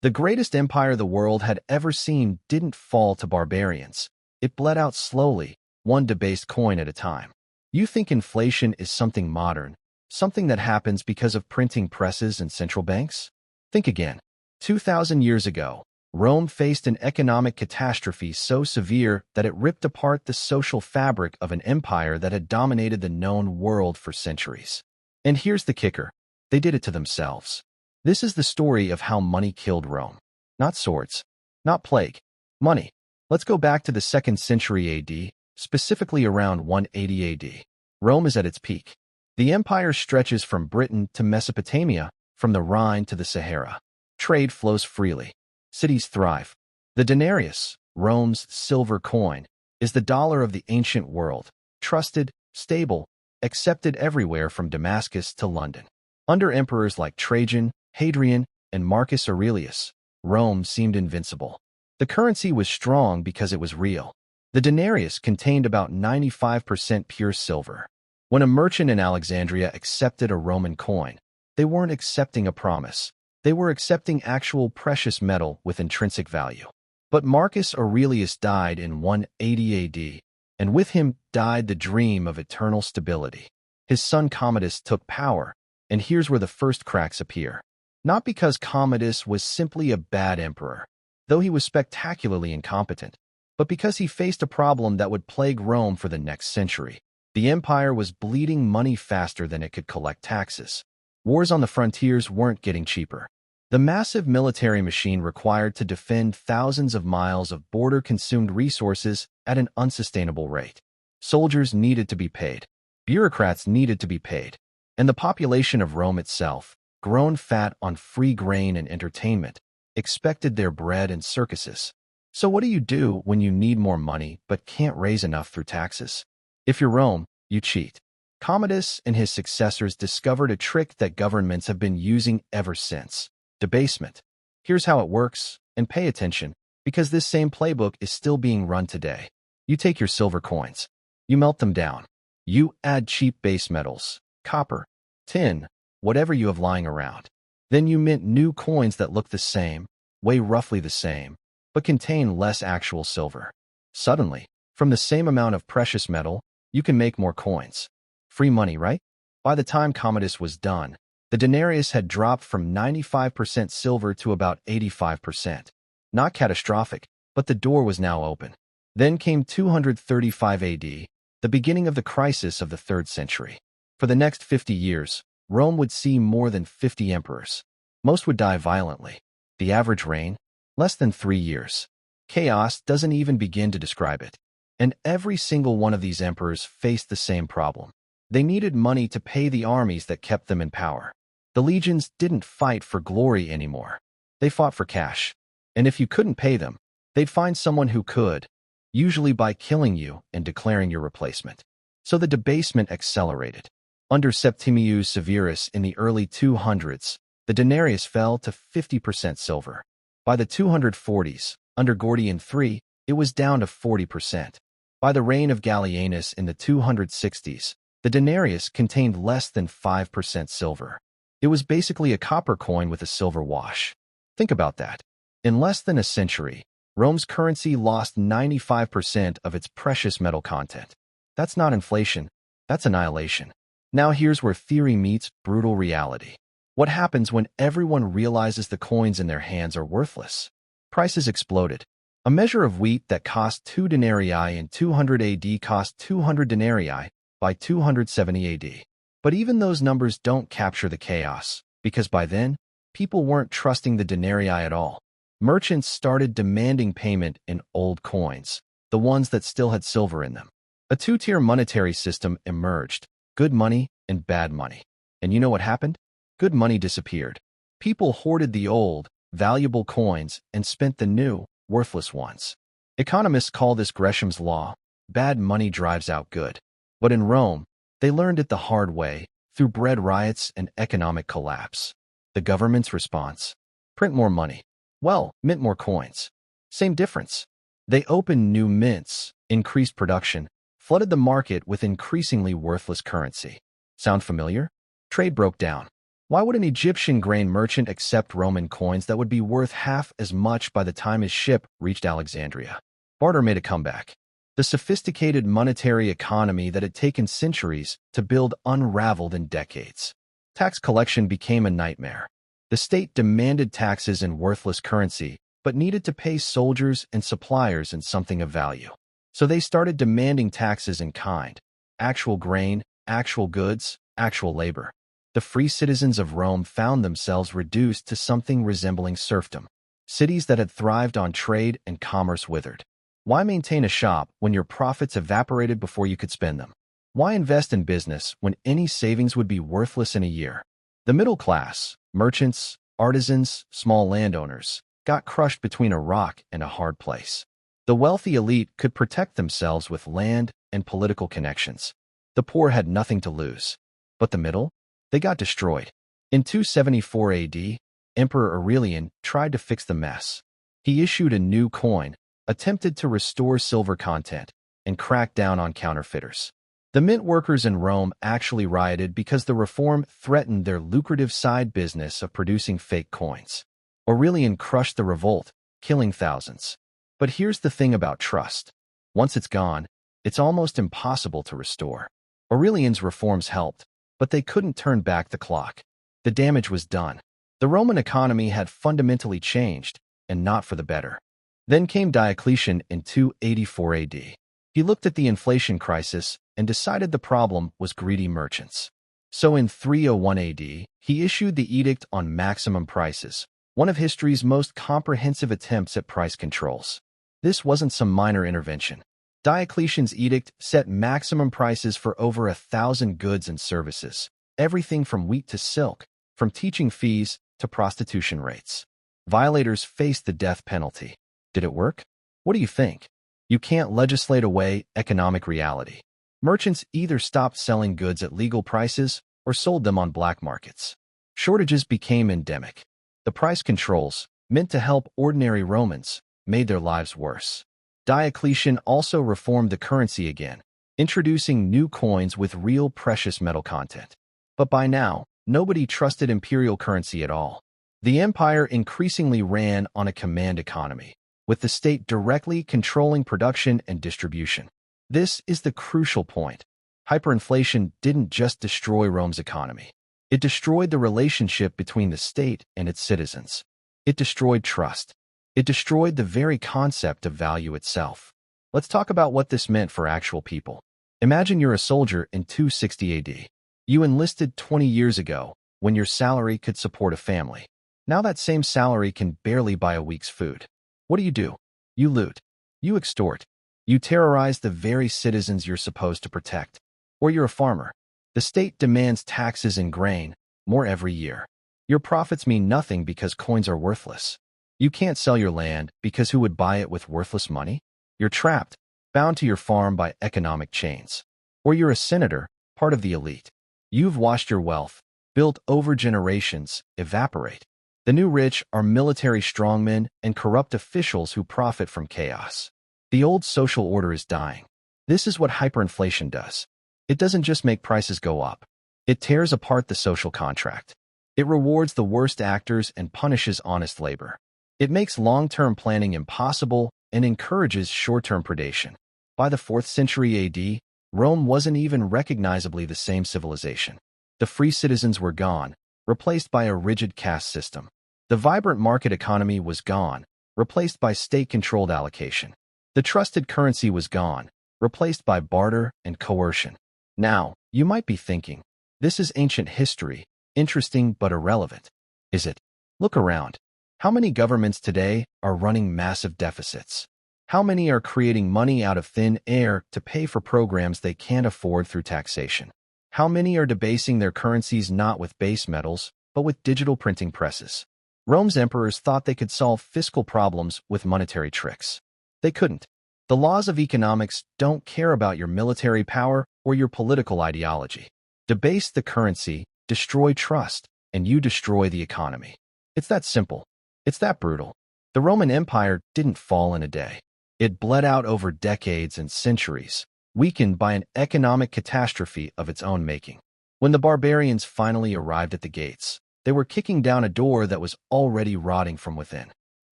The greatest empire the world had ever seen didn't fall to barbarians. It bled out slowly, one debased coin at a time. You think inflation is something modern, something that happens because of printing presses and central banks? Think again. 2,000 years ago, Rome faced an economic catastrophe so severe that it ripped apart the social fabric of an empire that had dominated the known world for centuries. And here's the kicker. They did it to themselves. This is the story of how money killed Rome. Not swords, not plague, money. Let's go back to the 2nd century AD, specifically around 180 AD. Rome is at its peak. The empire stretches from Britain to Mesopotamia, from the Rhine to the Sahara. Trade flows freely. Cities thrive. The denarius, Rome's silver coin, is the dollar of the ancient world, trusted, stable, accepted everywhere from Damascus to London. Under emperors like Trajan, Hadrian, and Marcus Aurelius, Rome seemed invincible. The currency was strong because it was real. The denarius contained about 95% pure silver. When a merchant in Alexandria accepted a Roman coin, they weren't accepting a promise. They were accepting actual precious metal with intrinsic value. But Marcus Aurelius died in 180 AD, and with him died the dream of eternal stability. His son Commodus took power, and here's where the first cracks appear. Not because Commodus was simply a bad emperor, though he was spectacularly incompetent, but because he faced a problem that would plague Rome for the next century. The empire was bleeding money faster than it could collect taxes. Wars on the frontiers weren't getting cheaper. The massive military machine required to defend thousands of miles of border consumed resources at an unsustainable rate. Soldiers needed to be paid. Bureaucrats needed to be paid. And the population of Rome itself, grown fat on free grain and entertainment, expected their bread and circuses. So what do you do when you need more money but can't raise enough through taxes? If you're Rome, you cheat. Commodus and his successors discovered a trick that governments have been using ever since. Debasement. Here's how it works, and pay attention, because this same playbook is still being run today. You take your silver coins. You melt them down. You add cheap base metals, copper, tin, whatever you have lying around. Then you mint new coins that look the same, weigh roughly the same, but contain less actual silver. Suddenly, from the same amount of precious metal, you can make more coins. Free money, right? By the time Commodus was done, the denarius had dropped from 95% silver to about 85%. Not catastrophic, but the door was now open. Then came 235 AD, the beginning of the crisis of the 3rd century. For the next 50 years, Rome would see more than 50 emperors. Most would die violently. The average reign? Less than 3 years. Chaos doesn't even begin to describe it. And every single one of these emperors faced the same problem. They needed money to pay the armies that kept them in power. The legions didn't fight for glory anymore. They fought for cash. And if you couldn't pay them, they'd find someone who could, usually by killing you and declaring your replacement. So the debasement accelerated. Under Septimius Severus in the early 200s, the denarius fell to 50% silver. By the 240s, under Gordian III, it was down to 40%. By the reign of Gallienus in the 260s, the denarius contained less than 5% silver. It was basically a copper coin with a silver wash. Think about that. In less than a century, Rome's currency lost 95% of its precious metal content. That's not inflation, that's annihilation. Now here's where theory meets brutal reality. What happens when everyone realizes the coins in their hands are worthless? Prices exploded. A measure of wheat that cost 2 denarii in 200 AD cost 200 denarii by 270 AD. But even those numbers don't capture the chaos, because by then, people weren't trusting the denarii at all. Merchants started demanding payment in old coins, the ones that still had silver in them. A two-tier monetary system emerged, good money and bad money. And you know what happened? Good money disappeared. People hoarded the old, valuable coins and spent the new, worthless ones. Economists call this Gresham's law. Bad money drives out good. But in Rome, they learned it the hard way, through bread riots and economic collapse. The government's response? Print more money. Well, mint more coins. Same difference. They opened new mints, increased production, flooded the market with increasingly worthless currency. Sound familiar? Trade broke down. Why would an Egyptian grain merchant accept Roman coins that would be worth half as much by the time his ship reached Alexandria? Barter made a comeback. The sophisticated monetary economy that had taken centuries to build unraveled in decades. Tax collection became a nightmare. The state demanded taxes in worthless currency, but needed to pay soldiers and suppliers in something of value. So they started demanding taxes in kind: actual grain, actual goods, actual labor. The free citizens of Rome found themselves reduced to something resembling serfdom. Cities that had thrived on trade and commerce withered. Why maintain a shop when your profits evaporated before you could spend them? Why invest in business when any savings would be worthless in a year? The middle class, merchants, artisans, small landowners, got crushed between a rock and a hard place. The wealthy elite could protect themselves with land and political connections. The poor had nothing to lose. But the middle? They got destroyed. In 274 AD, Emperor Aurelian tried to fix the mess. He issued a new coin, attempted to restore silver content, and cracked down on counterfeiters. The mint workers in Rome actually rioted because the reform threatened their lucrative side business of producing fake coins. Aurelian crushed the revolt, killing thousands. But here's the thing about trust. Once it's gone, it's almost impossible to restore. Aurelian's reforms helped, but they couldn't turn back the clock. The damage was done. The Roman economy had fundamentally changed, and not for the better. Then came Diocletian in 284 AD. He looked at the inflation crisis and decided the problem was greedy merchants. So in 301 AD, he issued the Edict on Maximum Prices, one of history's most comprehensive attempts at price controls. This wasn't some minor intervention. Diocletian's edict set maximum prices for over 1,000 goods and services, everything from wheat to silk, from teaching fees to prostitution rates. Violators faced the death penalty. Did it work? What do you think? You can't legislate away economic reality. Merchants either stopped selling goods at legal prices or sold them on black markets. Shortages became endemic. The price controls, meant to help ordinary Romans, made their lives worse. Diocletian also reformed the currency again, introducing new coins with real precious metal content. But by now, nobody trusted imperial currency at all. The empire increasingly ran on a command economy, with the state directly controlling production and distribution. This is the crucial point. Hyperinflation didn't just destroy Rome's economy. It destroyed the relationship between the state and its citizens. It destroyed trust. It destroyed the very concept of value itself. Let's talk about what this meant for actual people. Imagine you're a soldier in 260 AD. You enlisted 20 years ago, when your salary could support a family. Now that same salary can barely buy a week's food. What do? You loot. You extort. You terrorize the very citizens you're supposed to protect. Or you're a farmer. The state demands taxes and grain, more every year. Your profits mean nothing because coins are worthless. You can't sell your land because who would buy it with worthless money? You're trapped, bound to your farm by economic chains. Or you're a senator, part of the elite. You've watched your wealth, built over generations, evaporate. The new rich are military strongmen and corrupt officials who profit from chaos. The old social order is dying. This is what hyperinflation does. It doesn't just make prices go up. It tears apart the social contract. It rewards the worst actors and punishes honest labor. It makes long-term planning impossible and encourages short-term predation. By the 4th century AD, Rome wasn't even recognizably the same civilization. The free citizens were gone, replaced by a rigid caste system. The vibrant market economy was gone, replaced by state-controlled allocation. The trusted currency was gone, replaced by barter and coercion. Now, you might be thinking, this is ancient history, interesting but irrelevant. Is it? Look around. How many governments today are running massive deficits? How many are creating money out of thin air to pay for programs they can't afford through taxation? How many are debasing their currencies not with base metals, but with digital printing presses? Rome's emperors thought they could solve fiscal problems with monetary tricks. They couldn't. The laws of economics don't care about your military power or your political ideology. Debase the currency, destroy trust, and you destroy the economy. It's that simple. It's that brutal. The Roman Empire didn't fall in a day. It bled out over decades and centuries, weakened by an economic catastrophe of its own making. When the barbarians finally arrived at the gates, they were kicking down a door that was already rotting from within.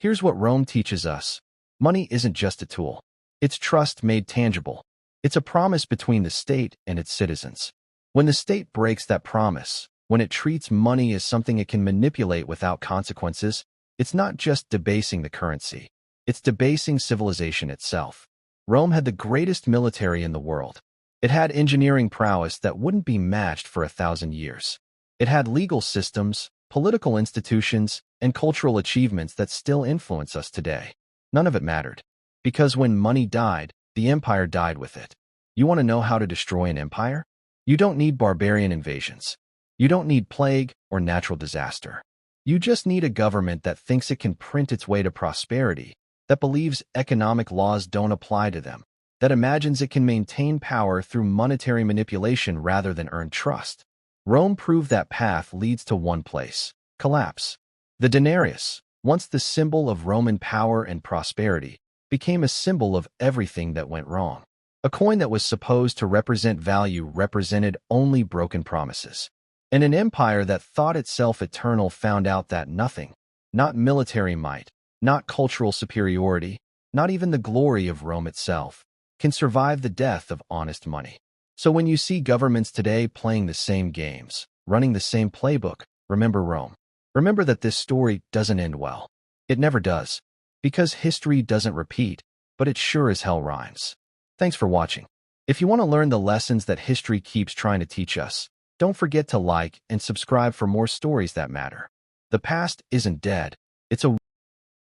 Here's what Rome teaches us. Money isn't just a tool. It's trust made tangible. It's a promise between the state and its citizens. When the state breaks that promise, when it treats money as something it can manipulate without consequences, it's not just debasing the currency. It's debasing civilization itself. Rome had the greatest military in the world. It had engineering prowess that wouldn't be matched for 1,000 years. It had legal systems, political institutions, and cultural achievements that still influence us today. None of it mattered. Because when money died, the empire died with it. You want to know how to destroy an empire? You don't need barbarian invasions. You don't need plague or natural disaster. You just need a government that thinks it can print its way to prosperity, that believes economic laws don't apply to them, that imagines it can maintain power through monetary manipulation rather than earn trust. Rome proved that path leads to one place: collapse. The denarius, once the symbol of Roman power and prosperity, became a symbol of everything that went wrong. A coin that was supposed to represent value represented only broken promises. And an empire that thought itself eternal found out that nothing, not military might, not cultural superiority, not even the glory of Rome itself, can survive the death of honest money. So when you see governments today playing the same games, running the same playbook, remember Rome. Remember that this story doesn't end well. It never does. Because history doesn't repeat, but it sure as hell rhymes. Thanks for watching. If you want to learn the lessons that history keeps trying to teach us, don't forget to like and subscribe for more stories that matter. The past isn't dead. It's a